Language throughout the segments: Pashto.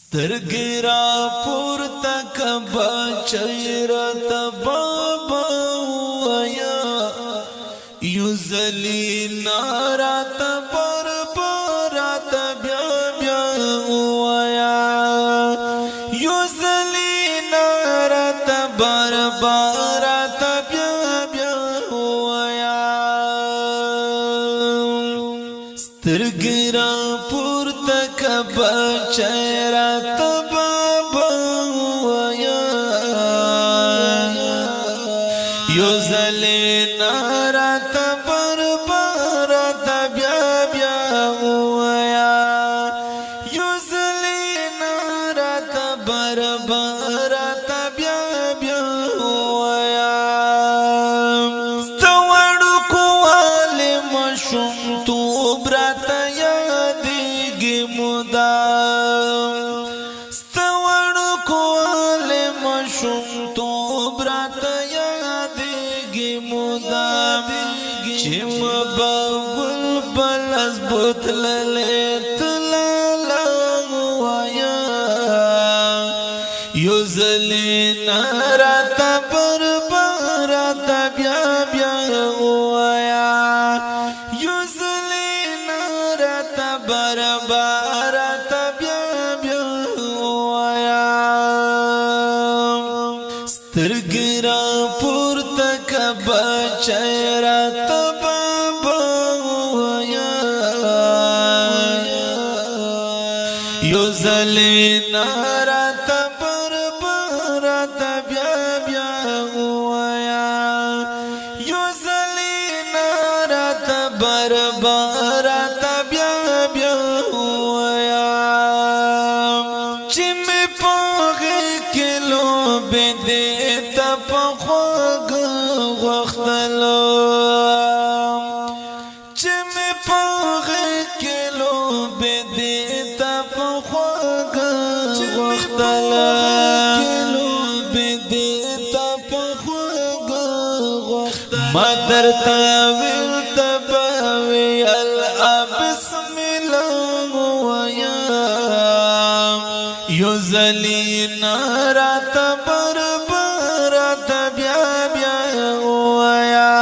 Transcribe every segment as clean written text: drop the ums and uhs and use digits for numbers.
سترګرا پورته کبا چیرت بابا ویا یوزلی نارات بربرات بیا بیا ویا یوزلی نارات بربرات بیا بیا ویا سترګرا پورته کبا چیرت بابا ویا یوزلی نارات بربرات بیا بیا ویا یوزلی نارات بربرات بیا بیا ویا ستوړو کوال مشوم تو برات یادګي مدام ستوړو کوال مشوم تو برات یادګي مدام چې مبغل بلز بوتللې تلالا ویا یوزلی نارات بربرات بیا بیا ویا یوزلی نارات بربرات بیا بیا ویا سترګرا پورته کبا چیرت بابا ویا یوزلی نارات بربرات بیا بیا ویا یوزلی نارات بربرات بیا بیا ویا چې مې پوغه کلو به دې ته په خوګ وختلو چې مې پوغه کلو به دې ته په خوګ وختلو مدر تاویل تباوی بسم الله ویا یوزلی نارات بربرات بیا بیا ویا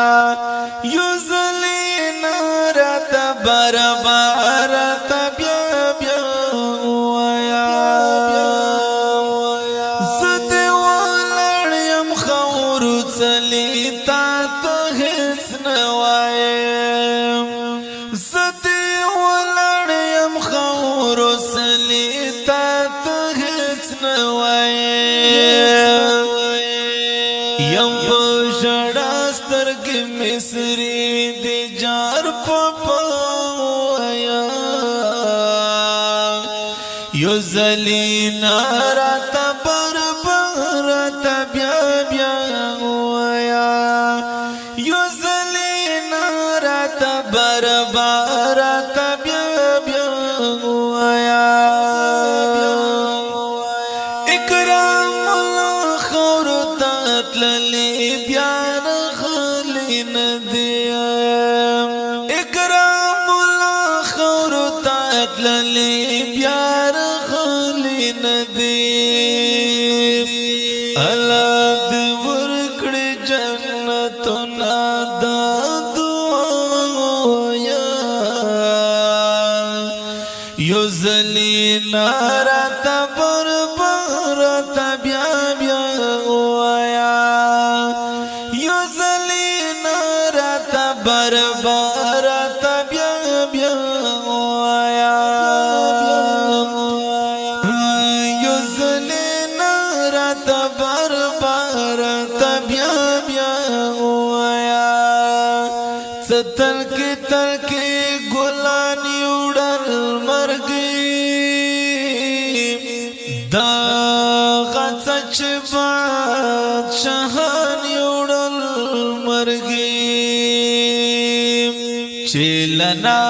یوزلی نارات بربرات بیا بیا ویا زد ولړم خور چلی تا زدی ولړم خور سلی تا هیڅ نه وای یم بشړا سترګې مصری دی جار پپا ویا یوزلی نارات بربرات بیا بیا ویا یوزلی نارات بربرات بیا بیا ویا اکرام الله خور تتللی بیا خلی ندی اکرام الله خور تتللی بیا خلی ندی الله دې ورکړي جنتونه یوزلی نارات بربرات بیا بیا ویا یوزلی نارات بربرات بیا بیا ویا یوزلی نارات بربرات بیا بیا ویا ستل کی ګلانی وړل دا غڅ بادشاہان یوړل مرګي چلنا